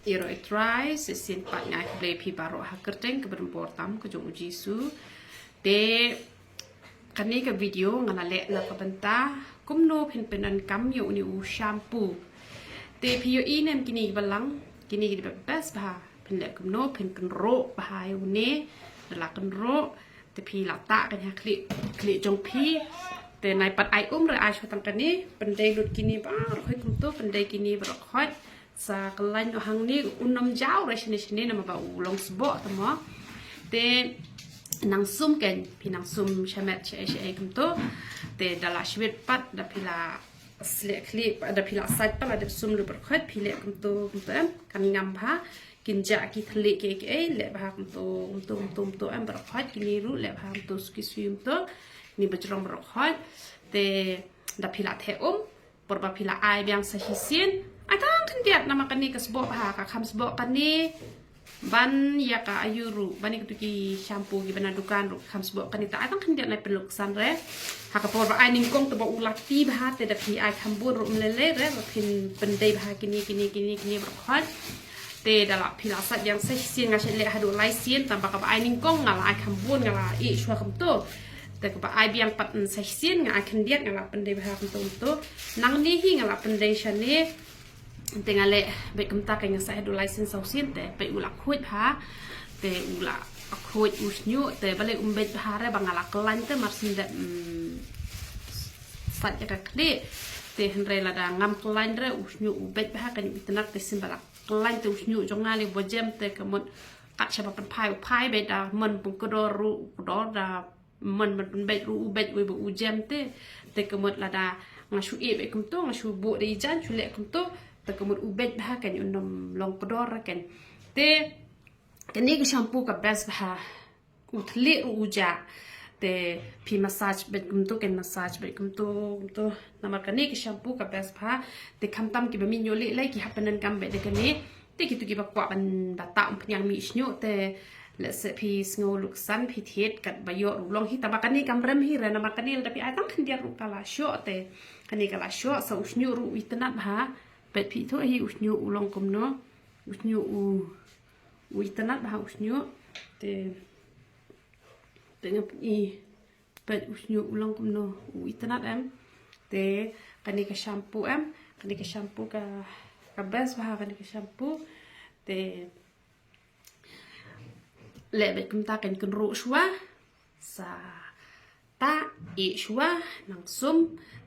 Iro itrai sesin pat ngai ble pi baro hakerteng ke berempor tam ke jong uji su de kani ke video ngana le na ka benta kumno pen penan kam yo ni u shampoo de pi yo inem kini balang kini di best ba pen le kumno pen kan ro ba yo ne la kan ro de pi la ta kan ha kli jong pi de nai pat ai re ai shotang kani pen de lut kini ba ro khoi kum to pen de kini ba ro khoi sa kelain orang ni unam jauh resini nama bau long sebok temo te nang sum kan pinang sum shamet cai kumto te dala shwet pat da pila slek klip da pila side pat da sum lu berkhat pile kumto kan ngam pha kinja ki thli ke le bha kumto am berkhat kini ru le bha kumto ski swim to ni bajrong berkhat te da pila the porba pila ai biang sa hisien atang kendiat nama kani ke sebok ha ka kham sebok kani ban ya ka ayuru bani ketuki shampoo gi bana dukan ru kham sebok kani ta atang kendiat nai peluk san re ha ka por ai ningkong to ba ulati ba te da pi ai khambur ru mlele re pin pendai ba kini berkhot te dala pila sat yang sai sien nga le hadu lai sien tambah ka ai ningkong ngala ai khambur ngala i shwa kham to te ka ai biang pat sai sien nga kendiat ngala pendai ba kham to nang ni hi ngala pendai shane tengah le baik kemta kaya saya do license sausin te baik ulak kuit ha te ulak kuit usnyu te balik umbet bahare bangala kelan te marsin da sat ya kli te henre la da ngam kelan re usnyu ubet bah kan internet te simbalak kelan te usnyu jongali bojem te kemut kat siapa pai be da men pungkodor ru kodor da men bet ru ubet we bu ujem te kemut la da ngasu e be kumto ngasu bu de jan chule kumto tekemut ubet bah kan unom long kodor kan te kani ke shampoo ka best bah uthli uja te pi massage bet kumto kan massage bet kumto nama kani ke shampoo ka best bah te khamtam ki be min yole lai ki hapanan kam bet de kani te ki tu ki ba kwa ban bata pyang mi snyo te le se pi sngo luksan pi thet kat bayo long hi tabakani kam rem hi re nama kani tapi atang khandia ru kala sho te kani kala sho sa usnyo ru itnat bah bet pi to hi usnyu ulong kumno usnyu u itanat bah usnyu te ngap i bet usnyu ulong kumno u itanat em te kani ka shampoo ka best bah kani ka shampoo te le bet kum ta kan ru shwa sa ta i shwa nang sum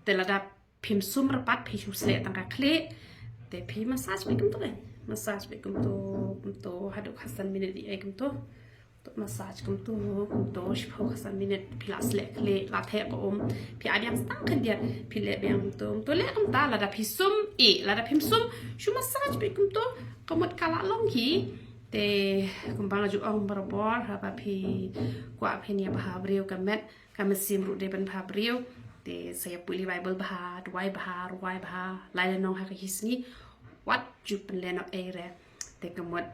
te la da phim sum rapat phi shu se tang ka khle te pi massage be kum to hadu khasan minute di ai kum to massage kum to shpo khasan minute pilas le kle la the ko pi abiang stang kan dia pi le biang to le kum ta la da pi sum la da phim sum shu massage be kum to komot kala long hi te kum bang ju ong barabor ha ba pi kwa pi nia ba brio ka met ka mesim ru de ban ba brio te saya puli bible bah ruai bah lai nong ha hisni wat ju pen nok ere te kemot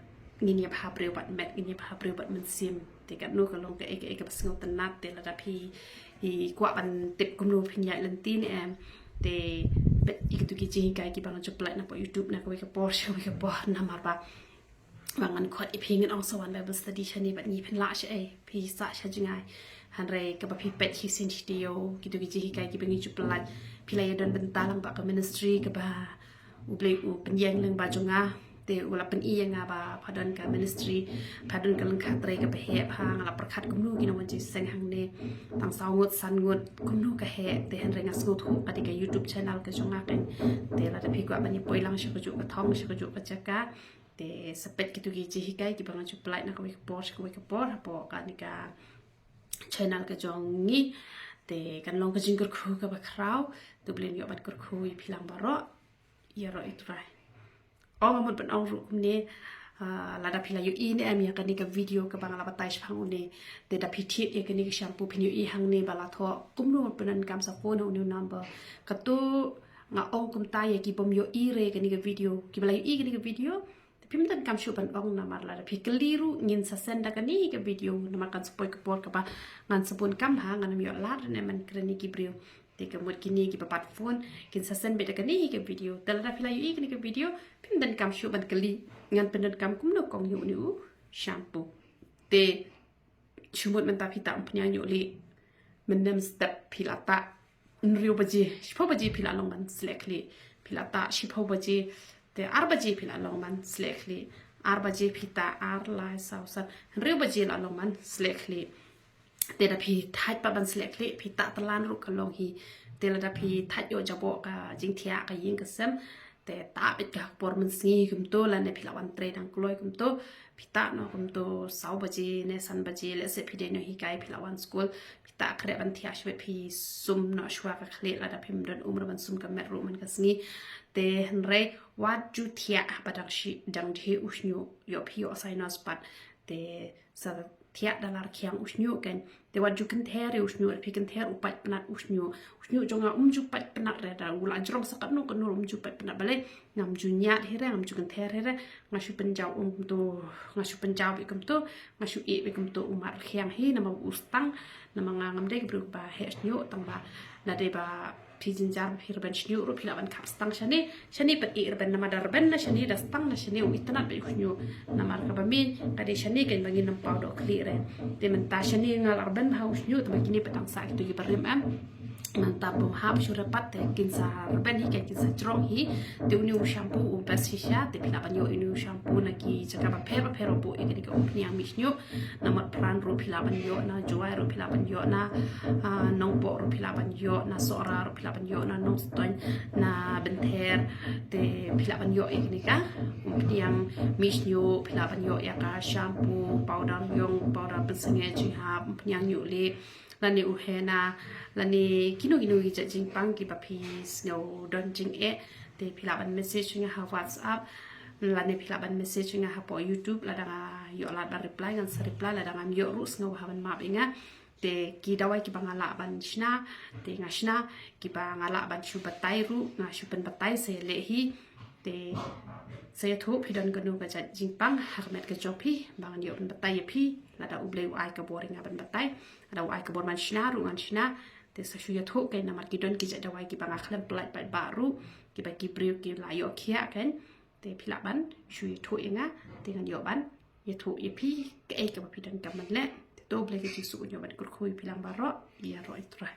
ngini bah breu bat met ngini bah breu bat men sim te kat no ka long ke e ka pasngo tanat te la da pi i kwa ban tip kum no pin ya len tin em te bet ikitu ki jing kai ki bang ju plai na po youtube na ko ka por show ka por na mar ba bangan khot i pingin ong sawan bible study chani bat ni pen la she pi sa sha jingai han re ka ba pi pet hi sin studio gitu gi hi kai ki bengi chu pelat pilai don bentalang ba ka ministry ka ba u blai u penyang leng ba jonga te ula pen i nga ba phadan ka ministry phadan ka leng khatre ka ba he phang la prakhat kum nu ki no wan chi seng hang ne tang saw ngot san ngot kum nu ka he te han re nga sngot hu ka ka youtube channel ka jonga kan te la da pi kwa ba ni poilang sha ka ju ka thong sha ka ju ka chaka te sepet gitu gi hi kai ki bang chu pelat na ka ka por ha po ka ni ka channel ka jong ngi te kan long ka jing kur khu ka ba khrau tu blin yo bat kur khu i philang baro ya ro itrai ong amot ban ong ru ne la da phila yu i ne am ya kan ni ka video ka bang la batai phang ne te da phithi e kan ni ka shampoo phin yu i hang ne bala tho kum no panan kam sa phone no number ka tu nga ong kum ta ye ki bom yo i re kan ni ka video ki bala yu i kan ni ka video pimdan kam shuban ong namar la da pikeliru ngin sa senda kani ke video namar kan spoil ke por ka ba ngan sabun kam ha ngan mi la ne man kreni ki brio te ka mot kini ki papat phone kin sa sen be da kani ke video dal da pila yu i kani ke video pimdan kam shuban kali ngan pendenam kum no kong yu niu shampoo te chumut menta pita punya yu li menem step pilata nriu baji shipo baji pila longman slekli pilata shipo baji te arbaji pila longman slekli arbaji pita arlai sausan nriu baji la longman slekli te da pi thai pa ban slekli pita talan ru kalong hi te la da pi thai yo jabo ka jingthia ka yin ka sem te ta bit ka por man singi kum to la ne pila wan tre dang kloi kum to pita no kum to sau baji ne san baji le se pi de no hi kai pila wan school pita kre ban thia shwe pi sum no shwa ka khle la da pim don umra ban sum ka met ru man ka singi te henre wat ju thia badang shi dang the usnyu yo pi yo sai no spat te sa thia dalar khiang usnyu ken te wat ju kan the usnyu pi kan the upat penat usnyu jonga ju pat penat re da ula jrong sakat no kan ju pat penat bale ngam ju nya here ngam ju kan the here ngashu penjau to ngashu penjau bi kum to ngashu e bi kum to umar khiang hi nama ustang nama ngam de bru ba he nyu tang ba na de ba pijin jar phir ban shnu ru phila ban khap stang shani pat ir ban nama dar ban na shani da stang na shani uitna be khnu namar ka ba min ka de shani ken bangin nam pau do kli re de man ta shani ngal arban ha usnyu to kini patang sa itu gi barim am mantap bom hap surapat te kin sa arban hi kin sa strong hi de uni shampoo u persisha te pila ban yo uni shampoo na ki chaka ba pero bo e ga opni am misnyu namar pran ru phila ban yo na joai ru phila ban yo na nong bo ru phila ban yo na sora ru phila ban yo na nong stoin na benther te phila ban yo e ni ka opni am misnyu phila ban yo ya ka shampoo powder yong powder pensenge chi ha opni am yo le lani uhena lani kino gi jing pang ki papi snow don jing e te phila ban message nga ha WhatsApp lani phila ban message nga ha po YouTube la da yo la da reply ngan sa reply la da ngam yo rus nga ha ban ma binga te ki dawai ki bangala ban shna te nga shna ki bangala ban shu batai ru nga shu pen batai se le hi te saya thu pidon ganu ka jing pang harmet ka jopi bang yo ban batai pi la da uble ai ka boring ban batai ada ai ka bor man shna ru ngan shna te sa shu ya thu kai namar ki don ki ja dawai ki bang akhlem plai pai baru ki ba ki briu ki la yo khia kan te phila ban shu ya thu inga te ngan yo ban ya thu ya pi ka ai ka pidon ka man le te to ble ki su yo ban kur khoi pilang baro ya ro itra